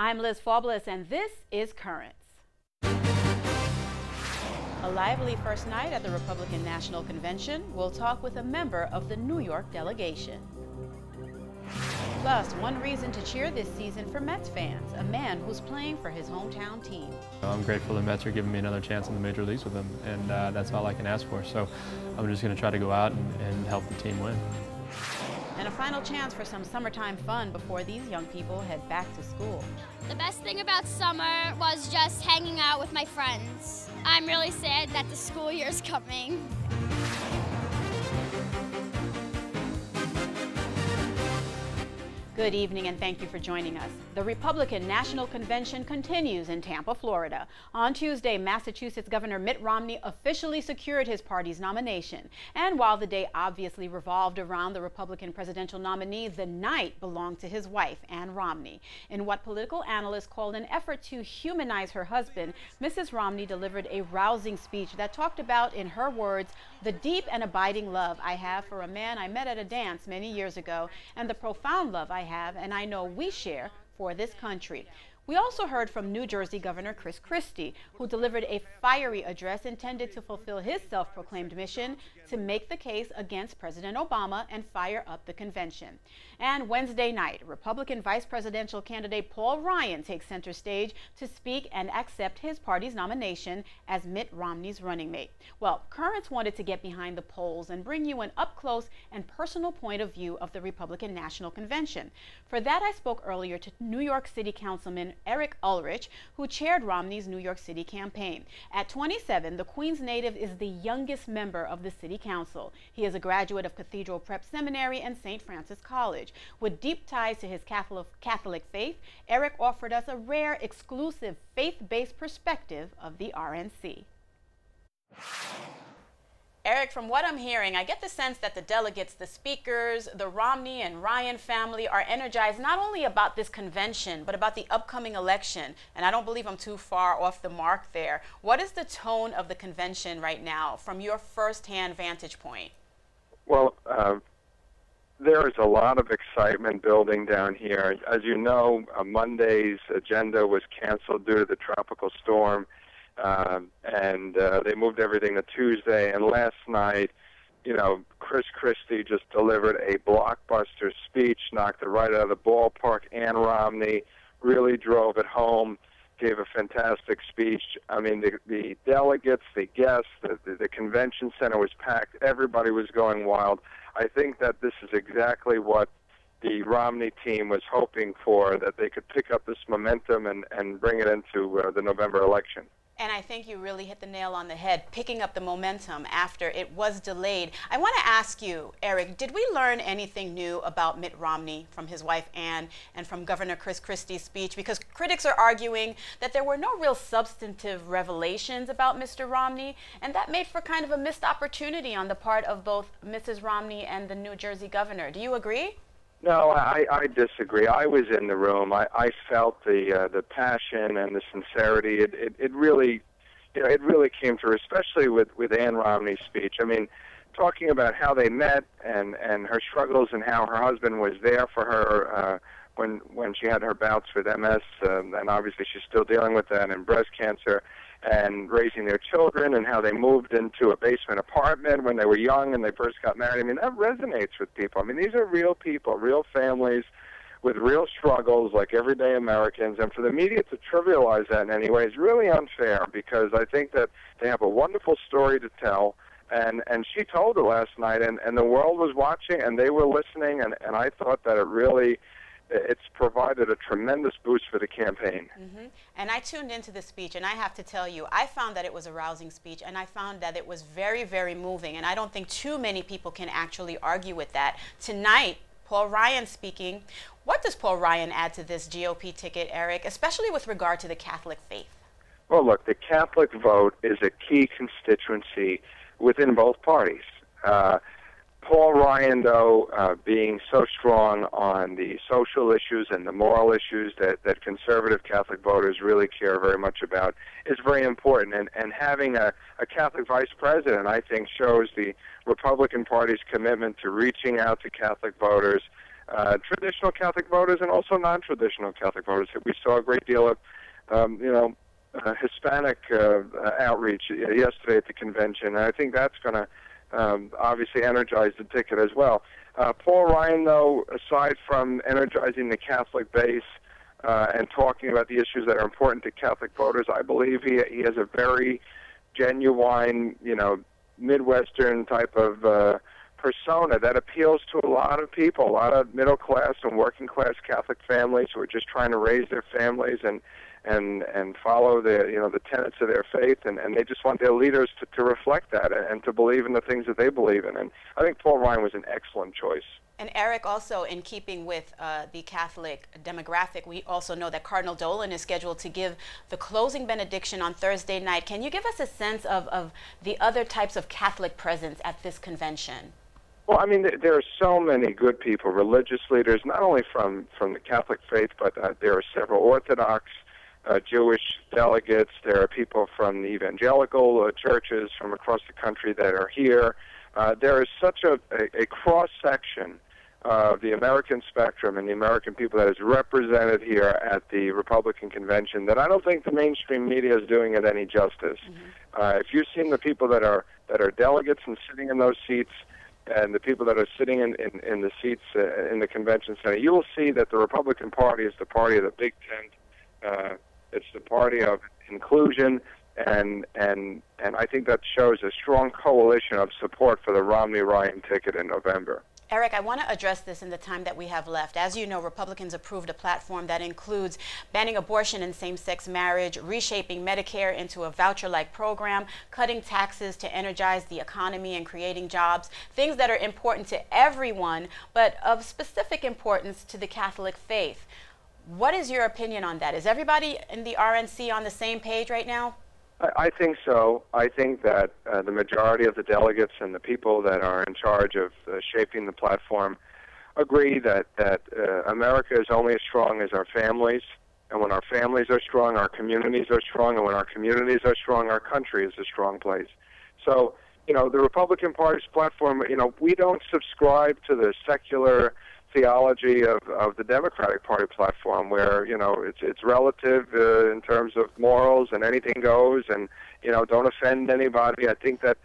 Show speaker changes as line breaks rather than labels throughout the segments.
I'm Liz Faublas, and this is Currents. A lively first night at the Republican National Convention. We'll talk with a member of the New York delegation. Plus, one reason to cheer this season for Mets fans, a man who's playing for his hometown team.
I'm grateful the Mets are giving me another chance in the major leagues with them, and that's all I can ask for. So I'm just going to try to go out and help the team win.
And a final chance for some summertime fun before these young people head back to school.
The best thing about summer was just hanging out with my friends. I'm really sad that the school year is coming.
Good evening and thank you for joining us. The Republican National Convention continues in Tampa, Florida. On Tuesday, Massachusetts Governor Mitt Romney officially secured his party's nomination. And while the day obviously revolved around the Republican presidential nominee, the night belonged to his wife, Ann Romney. In what political analysts called an effort to humanize her husband, Mrs. Romney delivered a rousing speech that talked about, in her words, the deep and abiding love I have for a man I met at a dance many years ago, and the profound love I have and I know we share for this country. We also heard from New Jersey Governor Chris Christie, who delivered a fiery address intended to fulfill his self-proclaimed mission to make the case against President Obama and fire up the convention. And Wednesday night, Republican vice presidential candidate Paul Ryan takes center stage to speak and accept his party's nomination as Mitt Romney's running mate. Well, Currents wanted to get behind the polls and bring you an up-close and personal point of view of the Republican National Convention. For that, I spoke earlier to New York City Councilman Eric Ulrich, who chaired Romney's New York City campaign. At 27, the Queens native is the youngest member of the City Council. He is a graduate of Cathedral Prep Seminary and St. Francis College. With deep ties to his Catholic faith, Eric offered us a rare, exclusive, faith-based perspective of the RNC. Eric, from what I'm hearing, I get the sense that the delegates, the speakers, the Romney and Ryan family are energized not only about this convention, but about the upcoming election. And I don't believe I'm too far off the mark there. What is the tone of the convention right now from your firsthand vantage point?
Well, there is a lot of excitement building down here. As you know, Monday's agenda was canceled due to the tropical storm. And they moved everything to Tuesday. And last night, you know, Chris Christie just delivered a blockbuster speech, knocked it right out of the ballpark. Ann Romney really drove it home, gave a fantastic speech. I mean, the delegates, the guests, the convention center was packed. Everybody was going wild. I think that this is exactly what the Romney team was hoping for, that they could pick up this momentum and bring it into the November election.
And I think you really hit the nail on the head, picking up the momentum after it was delayed. I want to ask you, Eric, did we learn anything new about Mitt Romney from his wife Ann and from Governor Chris Christie's speech? Because critics are arguing that there were no real substantive revelations about Mr. Romney, and that made for kind of a missed opportunity on the part of both Mrs. Romney and the New Jersey governor. Do you agree?
No, I disagree. I was in the room. I felt the passion and the sincerity. It really, you know, it really came through, especially with Ann Romney's speech. I mean, talking about how they met and her struggles and how her husband was there for her when she had her bouts with MS, and obviously she's still dealing with that, and breast cancer, and raising their children, and how they moved into a basement apartment when they were young and they first got married. I mean, that resonates with people. I mean, these are real people, real families with real struggles like everyday Americans, and for the media to trivialize that in any way is really unfair, because I think that they have a wonderful story to tell, and she told it last night, and the world was watching, and they were listening, and I thought that it's provided a tremendous boost for the campaign.
Mm-hmm. And I tuned into the speech, and I have to tell you, I found that it was a rousing speech, and I found that it was very, very moving, and I don't think too many people can actually argue with that. Tonight, Paul Ryan speaking. What does Paul Ryan add to this GOP ticket, Eric, especially with regard to the Catholic faith?
Well, look, the Catholic vote is a key constituency within both parties. Paul Ryan, though, being so strong on the social issues and the moral issues that conservative Catholic voters really care very much about, is very important. And having a Catholic vice president, I think, shows the Republican Party's commitment to reaching out to Catholic voters, traditional Catholic voters and also non-traditional Catholic voters. We saw a great deal of, Hispanic outreach yesterday at the convention, and I think that's going to obviously energize the ticket as well. Paul Ryan, though, aside from energizing the Catholic base and talking about the issues that are important to Catholic voters, I believe he has a very genuine, Midwestern type of persona that appeals to a lot of people, a lot of middle-class and working-class Catholic families who are just trying to raise their families and follow the tenets of their faith, and they just want their leaders to reflect that and to believe in the things that they believe in. And I think Paul Ryan was an excellent choice.
And Eric, also in keeping with the Catholic demographic, we also know that Cardinal Dolan is scheduled to give the closing benediction on Thursday night. Can you give us a sense of the other types of Catholic presence at this convention?
Well, I mean, there are so many good people, religious leaders, not only from the Catholic faith, but there are several Orthodox, Jewish delegates. There are people from the evangelical churches from across the country that are here. There is such a cross-section of the American spectrum and the American people that is represented here at the Republican convention that I don't think the mainstream media is doing it any justice. If you've seen the people that are delegates and sitting in those seats, and the people that are sitting in the seats in the convention center, you will see that the Republican Party is the party of the big tent. It's the party of inclusion, and I think that shows a strong coalition of support for the Romney-Ryan ticket in November.
Eric, I want to address this in the time that we have left. As you know, Republicans approved a platform that includes banning abortion and same-sex marriage, reshaping Medicare into a voucher-like program, cutting taxes to energize the economy and creating jobs, things that are important to everyone, but of specific importance to the Catholic faith. What is your opinion on that? Is everybody in the RNC on the same page right now?
I think so. I think that the majority of the delegates and the people that are in charge of shaping the platform agree that America is only as strong as our families, and when our families are strong, our communities are strong, and when our communities are strong, our country is a strong place. So, the Republican Party's platform, we don't subscribe to the secular theology of the Democratic Party platform, where it's relative in terms of morals and anything goes, and don't offend anybody. I think that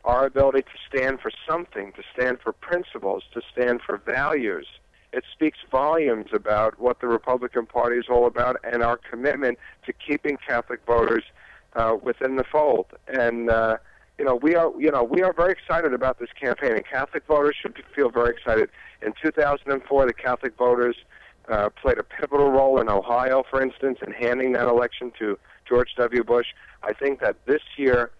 our ability to stand for something, to stand for principles, to stand for values, it speaks volumes about what the Republican Party is all about and our commitment to keeping Catholic voters within the fold. And we are very excited about this campaign, and Catholic voters should feel very excited. In 2004, the Catholic voters played a pivotal role in Ohio, for instance, in handing that election to George W. Bush. I think that this year,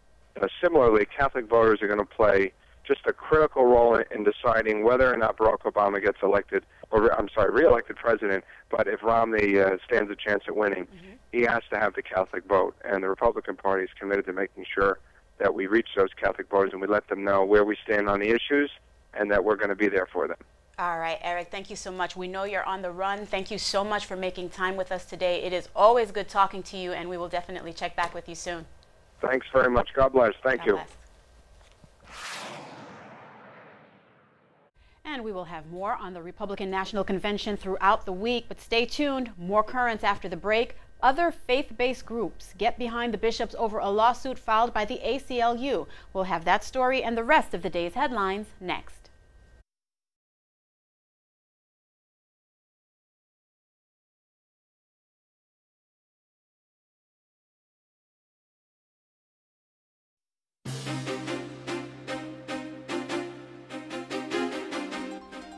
similarly, Catholic voters are going to play just a critical role in deciding whether or not Barack Obama gets reelected president. But if Romney stands a chance at winning, he has to have the Catholic vote, and the Republican Party is committed to making sure that we reach those Catholic voters and we let them know where we stand on the issues and that we're going to be there for them.
All right, Eric, thank you so much. We know you're on the run. Thank you so much for making time with us today. It is always good talking to you, and we will definitely check back with you soon.
Thanks very much. God bless. Thank you.
God bless. And we will have more on the Republican National Convention throughout the week, but stay tuned. More currents after the break. Other faith-based groups get behind the bishops over a lawsuit filed by the ACLU. We'll have that story and the rest of the day's headlines next.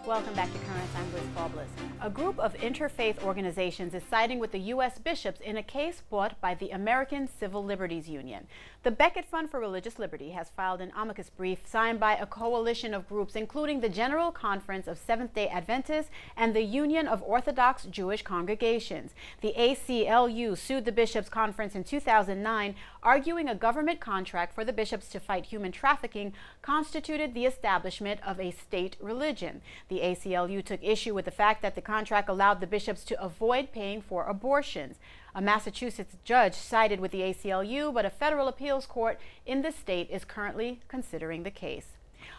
Welcome back to Currents. I'm Liz Faublas. A group of interfaith organizations is siding with the U.S. bishops in a case brought by the American Civil Liberties Union. The Becket Fund for Religious Liberty has filed an amicus brief signed by a coalition of groups, including the General Conference of Seventh-day Adventists and the Union of Orthodox Jewish Congregations. The ACLU sued the Bishops' Conference in 2009, arguing a government contract for the bishops to fight human trafficking constituted the establishment of a state religion. The ACLU took issue with the fact that the contract allowed the bishops to avoid paying for abortions. A Massachusetts judge sided with the ACLU, but a federal appeals court in the state is currently considering the case.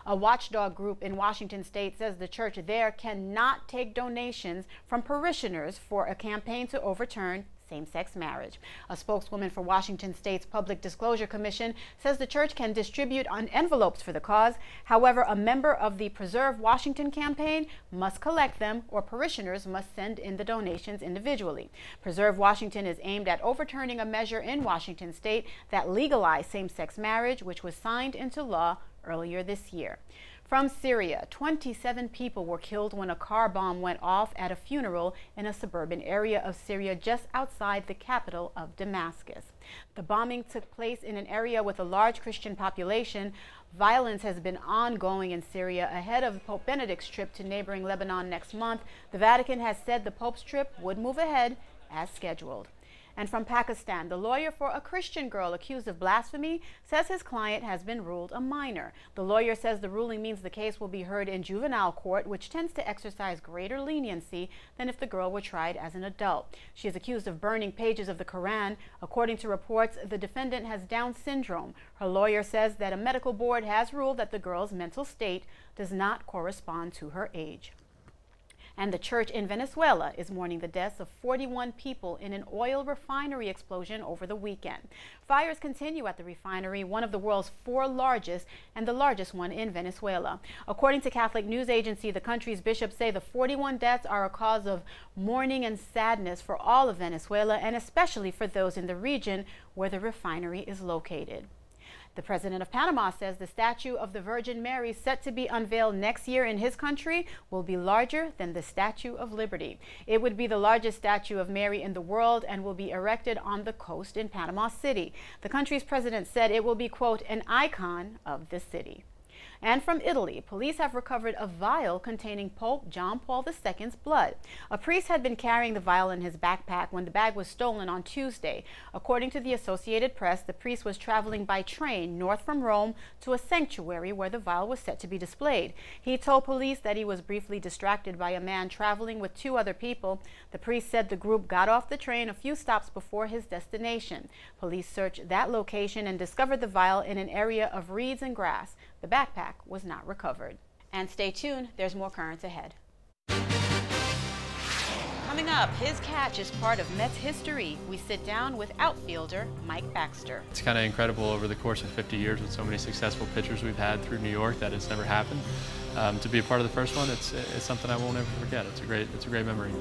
A watchdog group in Washington state says the church there cannot take donations from parishioners for a campaign to overturn same-sex marriage. A spokeswoman for Washington State's Public Disclosure Commission says the church can distribute on envelopes for the cause. However, a member of the Preserve Washington campaign must collect them, or parishioners must send in the donations individually. Preserve Washington is aimed at overturning a measure in Washington state that legalized same-sex marriage, which was signed into law earlier this year. From Syria, 27 people were killed when a car bomb went off at a funeral in a suburban area of Syria just outside the capital of Damascus. The bombing took place in an area with a large Christian population. Violence has been ongoing in Syria ahead of Pope Benedict's trip to neighboring Lebanon next month. The Vatican has said the Pope's trip would move ahead as scheduled. And from Pakistan, the lawyer for a Christian girl accused of blasphemy says his client has been ruled a minor. The lawyer says the ruling means the case will be heard in juvenile court, which tends to exercise greater leniency than if the girl were tried as an adult. She is accused of burning pages of the Quran. According to reports, the defendant has Down syndrome. Her lawyer says that a medical board has ruled that the girl's mental state does not correspond to her age. And the church in Venezuela is mourning the deaths of 41 people in an oil refinery explosion over the weekend. Fires continue at the refinery, one of the world's 4 largest and the largest one in Venezuela. According to Catholic news agency, the country's bishops say the 41 deaths are a cause of mourning and sadness for all of Venezuela, and especially for those in the region where the refinery is located. The president of Panama says the statue of the Virgin Mary, set to be unveiled next year in his country, will be larger than the Statue of Liberty. It would be the largest statue of Mary in the world and will be erected on the coast in Panama City. The country's president said it will be, quote, an icon of the city. And from Italy, police have recovered a vial containing Pope John Paul II's blood. A priest had been carrying the vial in his backpack when the bag was stolen on Tuesday. According to the Associated Press, the priest was traveling by train north from Rome to a sanctuary where the vial was set to be displayed. He told police that he was briefly distracted by a man traveling with 2 other people. The priest said the group got off the train a few stops before his destination. Police searched that location and discovered the vial in an area of reeds and grass. The backpack was not recovered. And stay tuned, there's more currents ahead. Coming up, his catch is part of Mets history. We sit down with outfielder Mike Baxter.
It's kind of incredible over the course of 50 years with so many successful pitchers we've had through New York that it's never happened. To be a part of the first one, it's something I won't ever forget. It's a great memory.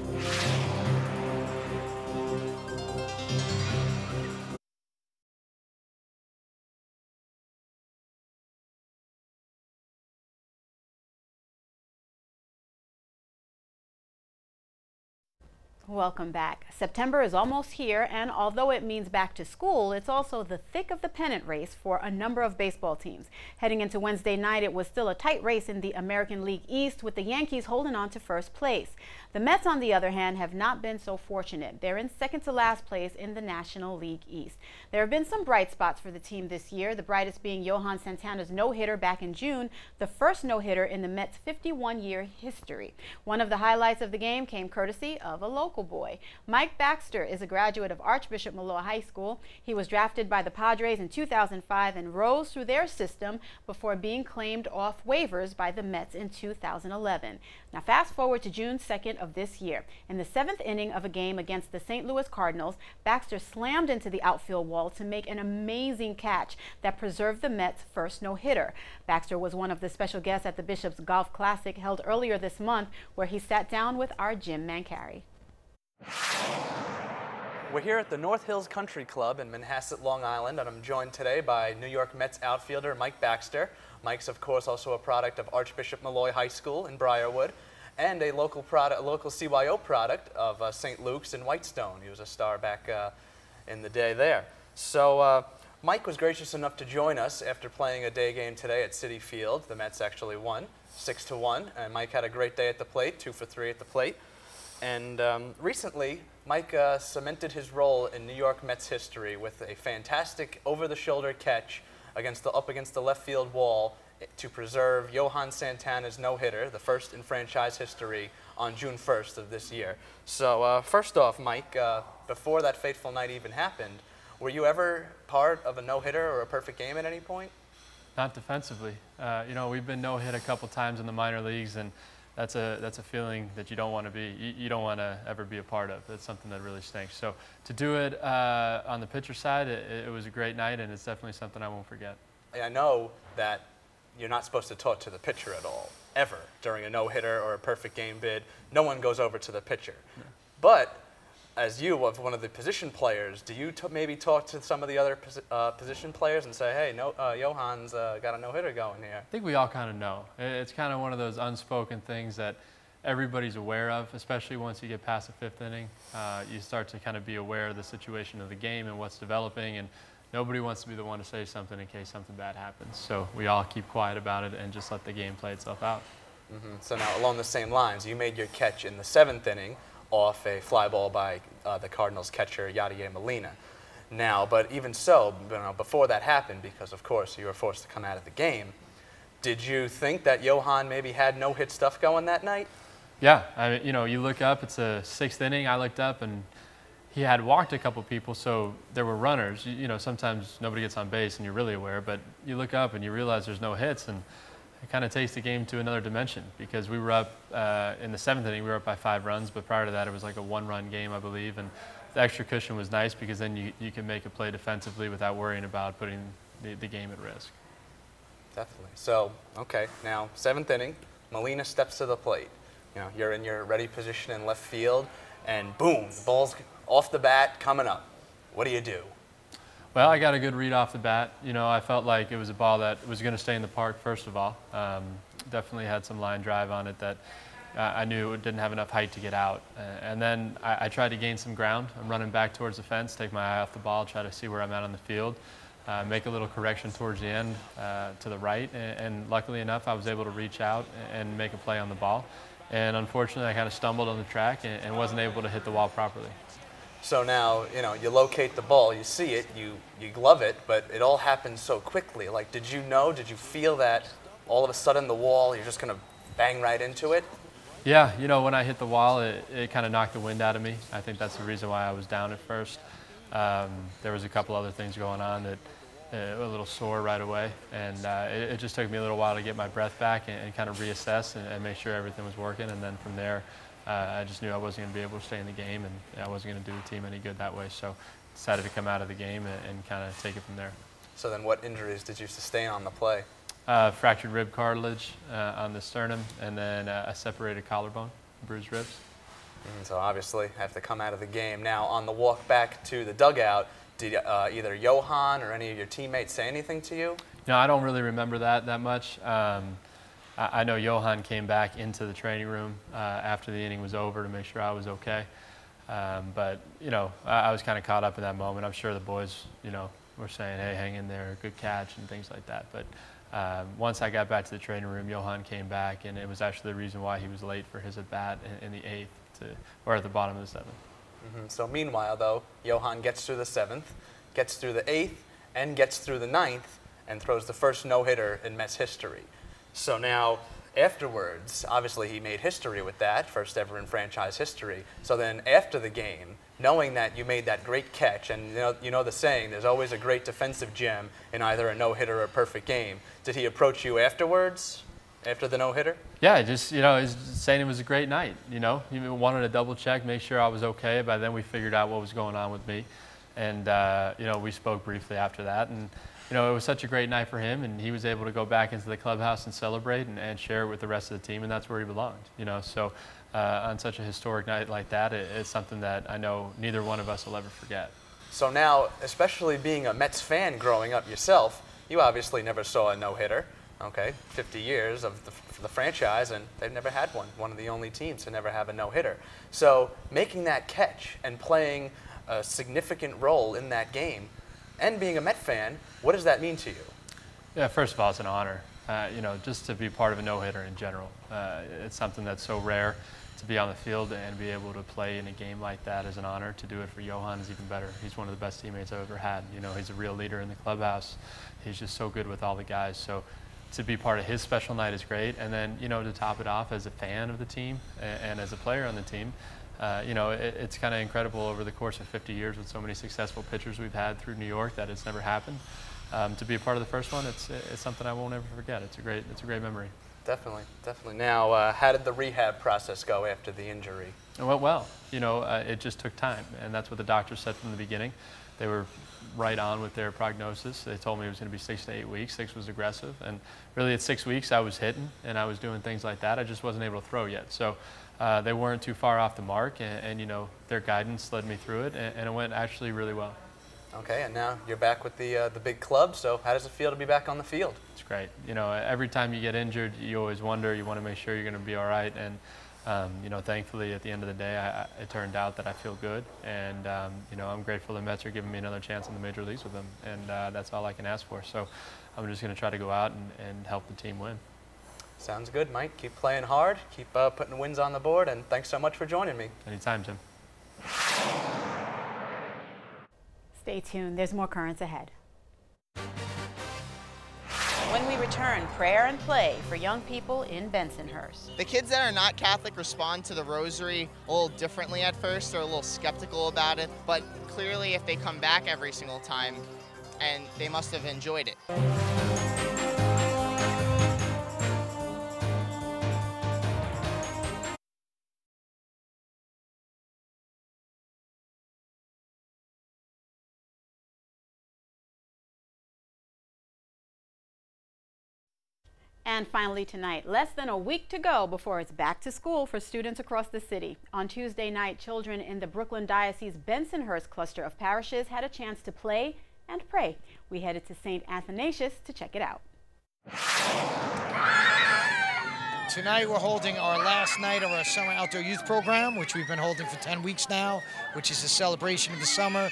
Welcome back. September is almost here, and although it means back to school, it's also the thick of the pennant race for a number of baseball teams. Heading into Wednesday night, it was still a tight race in the American League East, with the Yankees holding on to first place. The Mets, on the other hand, have not been so fortunate. They're in second to last place in the National League East. There have been some bright spots for the team this year, the brightest being Johan Santana's no-hitter back in June, the first no-hitter in the Mets' 51-year history. One of the highlights of the game came courtesy of a local boy. Mike Baxter is a graduate of Archbishop Malloy High School. He was drafted by the Padres in 2005 and rose through their system before being claimed off waivers by the Mets in 2011. Now fast forward to June 2nd of this year. In the 7th inning of a game against the St. Louis Cardinals, Baxter slammed into the outfield wall to make an amazing catch that preserved the Mets' first no-hitter. Baxter was one of the special guests at the Bishop's Golf Classic held earlier this month, where he sat down with our Jim Mancari.
We're here at the North Hills Country Club in Manhasset, Long Island, and I'm joined today by New York Mets outfielder Mike Baxter. Mike's, of course, also a product of Archbishop Malloy High School in Briarwood, and a local CYO product of St. Luke's in Whitestone. He was a star back in the day there. So Mike was gracious enough to join us after playing a day game today at Citi Field. The Mets actually won 6-1, and Mike had a great day at the plate, 2 for 3 at the plate. And recently, Mike cemented his role in New York Mets history with a fantastic over-the-shoulder catch up against the left field wall to preserve Johan Santana's no-hitter, the first in franchise history, on June 1st of this year. So first off, Mike, before that fateful night even happened, were you ever part of a no-hitter or a perfect game at any point?
Not defensively. You know, we've been no-hit a couple times in the minor leagues, and that's a feeling that you don't want to be. You don't want to ever be a part of. It's something that really stinks. So to do it on the pitcher side, it was a great night, and it's definitely something I won't forget.
I know that you're not supposed to talk to the pitcher at all, ever, during a no-hitter or a perfect game bid. No one goes over to the pitcher. No. But as you, of one of the position players, do you maybe talk to some of the other position players and say, hey, Johan's got a no-hitter going here?
I think we all kind of know. It's kind of one of those unspoken things that everybody's aware of, especially once you get past the fifth inning. You start to kind of be aware of the situation of the game and what's developing, and nobody wants to be the one to say something in case something bad happens. So we all keep quiet about it and just let the game play itself out.
Mm-hmm. So now, along the same lines, you made your catch in the seventh inning off a fly ball by the Cardinals catcher Yadier Molina. Now, but even so, before that happened, because of course you were forced to come out of the game, did you think that Johan maybe had no-hit stuff going that night?
Yeah, I mean, you know, you look up, it's a sixth inning. I looked up and he had walked a couple people, so there were runners. You know, sometimes nobody gets on base and you're really aware, but you look up and you realize there's no hits, and it kind of takes the game to another dimension, because we were up in the seventh inning, we were up by 5 runs, but prior to that it was like a 1-run game, I believe, and the extra cushion was nice because then you can make a play defensively without worrying about putting the game at risk.
Definitely. So, okay, now seventh inning, Molina steps to the plate. You know, you're in your ready position in left field, and boom, the ball's off the bat coming up. What do you do?
Well, I got a good read off the bat. You know, I felt like it was a ball that was going to stay in the park, first of all. Definitely had some line drive on it that I knew it didn't have enough height to get out. And then I tried to gain some ground. I'm running back towards the fence, take my eye off the ball, try to see where I'm at on the field, make a little correction towards the end to the right. And luckily enough, I was able to reach out and make a play on the ball. And unfortunately, I kind of stumbled on the track and wasn't able to hit the wall properly.
So now, you know, you locate the ball, you see it, you glove it, but it all happens so quickly. Like, did you feel that all of a sudden the wall, you're just going to bang right into it?
Yeah, you know, when I hit the wall, it kind of knocked the wind out of me. I think that's the reason why I was down at first. There was a couple other things going on that a little sore right away, and it just took me a little while to get my breath back and kind of reassess and make sure everything was working, and then from there, I just knew I wasn't going to be able to stay in the game, and I wasn't going to do the team any good that way. So decided to come out of the game and kind of take it from there.
So then what injuries did you sustain on the play?
Fractured rib cartilage on the sternum, and then a separated collarbone, bruised ribs.
So obviously have to come out of the game. Now on the walk back to the dugout, did either Johan or any of your teammates say anything to you?
No, I don't really remember that much. I know Johan came back into the training room after the inning was over to make sure I was okay. But, you know, I was kind of caught up in that moment. I'm sure the boys, you know, were saying, hey, hang in there, good catch, and things like that. But once I got back to the training room, Johan came back, and it was actually the reason why he was late for his at-bat in the 8th, or at the bottom of the 7th.
Mm-hmm. So meanwhile, though, Johan gets through the 7th, gets through the 8th, and gets through the 9th, and throws the first no-hitter in Mets history. So now, afterwards, obviously he made history with that, first ever in franchise history. So then after the game, knowing that you made that great catch, and you know the saying, there's always a great defensive gem in either a no-hitter or a perfect game. Did he approach you afterwards, after the no-hitter?
Yeah, just, you know, he's saying it was a great night, you know. He wanted to double check, make sure I was okay. By then we figured out what was going on with me. And, you know, we spoke briefly after that. And, you know, it was such a great night for him, and he was able to go back into the clubhouse and celebrate and share it with the rest of the team, and that's where he belonged, you know. So on such a historic night like that, it's something that I know neither one of us will ever forget.
So now, especially being a Mets fan growing up yourself, you obviously never saw a no-hitter, okay? 50 years of the franchise, and they've never had one. One of the only teams to never have a no-hitter. So making that catch and playing a significant role in that game, and being a Met fan, what does that mean to you?
Yeah, first of all, it's an honor. You know, just to be part of a no-hitter in general. It's something that's so rare to be on the field and be able to play in a game like that is an honor. To do it for Johan is even better. He's one of the best teammates I've ever had. You know, he's a real leader in the clubhouse. He's just so good with all the guys. So to be part of his special night is great. And then, you know, to top it off as a fan of the team and as a player on the team, you know, it's kind of incredible over the course of 50 years with so many successful pitchers we've had through New York that it's never happened. to be a part of the first one, it's something I won't ever forget. It's a great memory.
Definitely, definitely. Now, how did the rehab process go after the injury?
It went well. You know, it just took time, and that's what the doctors said from the beginning. They were right on with their prognosis. They told me it was going to be 6 to 8 weeks. 6 was aggressive, and really at 6 weeks I was hitting and I was doing things like that. I just wasn't able to throw yet. So they weren't too far off the mark, and you know, their guidance led me through it, and it went actually really well.
Okay, and now you're back with the big club. So how does it feel to be back on the field?
It's great. You know, every time you get injured, you always wonder. You want to make sure you're going to be all right, and you know, thankfully, at the end of the day, it turned out that I feel good, and you know, I'm grateful the Mets are giving me another chance in the major leagues with them, and that's all I can ask for. So I'm just going to try to go out and help the team win.
Sounds good, Mike. Keep playing hard, keep putting wins on the board, and thanks so much for joining me.
Anytime, Tim.
Stay tuned. There's more Currents ahead. When we return, prayer and play for young people in Bensonhurst.
The kids that are not Catholic respond to the rosary a little differently at first. They're a little skeptical about it, but clearly if they come back every single time, and they must have enjoyed it.
And finally tonight, less than a week to go before it's back to school for students across the city. On Tuesday night, children in the Brooklyn Diocese Bensonhurst cluster of parishes had a chance to play and pray. We headed to St. Athanasius to check it out.
Tonight we're holding our last night of our summer outdoor youth program, which we've been holding for 10 weeks now, which is a celebration of the summer,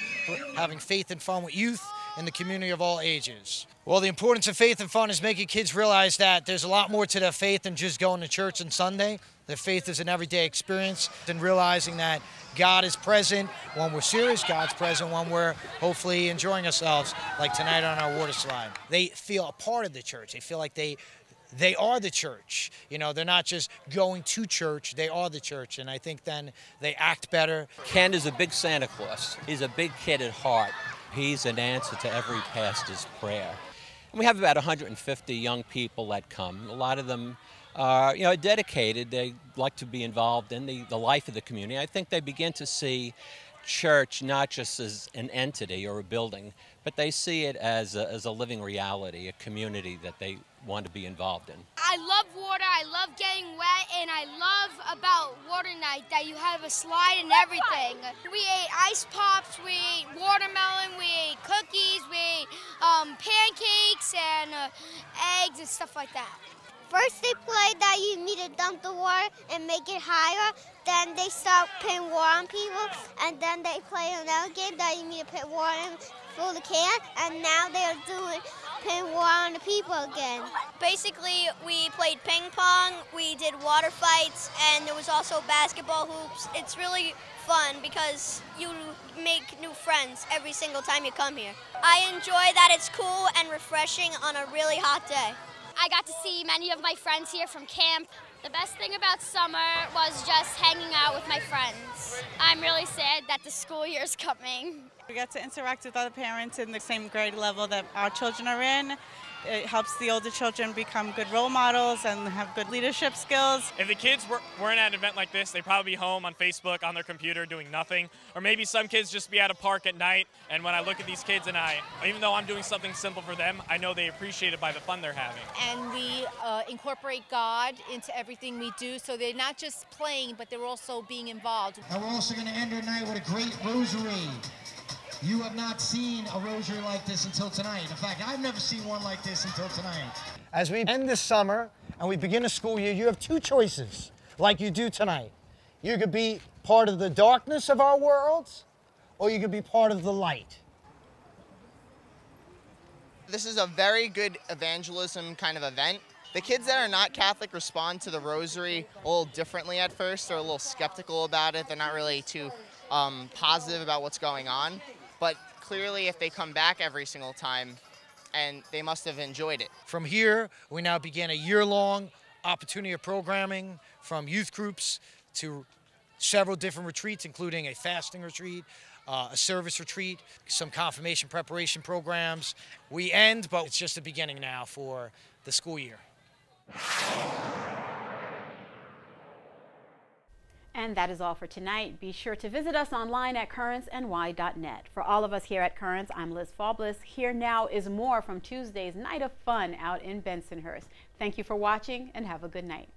having faith and fun with youth in the community of all ages. Well, the importance of faith and fun is making kids realize that there's a lot more to their faith than just going to church on Sunday. Their faith is an everyday experience, and realizing that God is present when we're serious, God's present when we're hopefully enjoying ourselves, like tonight on our water slide. They feel a part of the church. They feel like they are the church. You know, they're not just going to church, they are the church, and I think then they act better.
Ken is a big Santa Claus. He's a big kid at heart. He's an answer to every pastor's prayer. And we have about 150 young people that come. A lot of them are, you know, dedicated. They like to be involved in the life of the community. I think they begin to see church not just as an entity or a building, but they see it as a living reality, a community that they want to be involved in.
I love water, I love getting wet, and I love about water night that you have a slide and everything. We ate ice pops, we ate watermelon, we ate cookies, we ate pancakes and eggs and stuff like that.
First they play that you need to dump the water and make it higher. Then they start putting water on people, and then they play another game that you need to put water in, fill the can, and now they're doing putting water on the people again.
Basically, we played ping pong, we did water fights, and there was also basketball hoops. It's really fun because you make new friends every single time you come here. I enjoy that it's cool and refreshing on a really hot day. I got to see many of my friends here from camp. The best thing about summer was just hanging out with my friends. I'm really sad that the school year is coming.
We get to interact with other parents in the same grade level that our children are in. It helps the older children become good role models and have good leadership skills.
If the kids weren't at an event like this, they'd probably be home on Facebook, on their computer, doing nothing. Or maybe some kids just be at a park at night, and when I look at these kids and even though I'm doing something simple for them, I know they appreciate it by the fun they're having.
And we incorporate God into everything we do, so they're not just playing, but they're also being involved.
And we're also going to end our night with a great rosary. You have not seen a rosary like this until tonight. In fact, I've never seen one like this until tonight. As we end this summer and we begin a school year, you have two choices, like you do tonight. You could be part of the darkness of our world, or you could be part of the light.
This is a very good evangelism kind of event. The kids that are not Catholic respond to the rosary a little differently at first. They're a little skeptical about it. They're not really too positive about what's going on. But clearly, if they come back every single time, and they must have enjoyed it. From here, we now begin a year-long opportunity of programming, from youth groups to several different retreats, including a fasting retreat,
a service retreat, some confirmation preparation programs. We end, but it's just the beginning now for the school year.
And that is all for tonight. Be sure to visit us online at currentsny.net. For all of us here at Currents, I'm Liz Faublis. Here now is more from Tuesday's Night of Fun out in Bensonhurst. Thank you for watching and have a good night.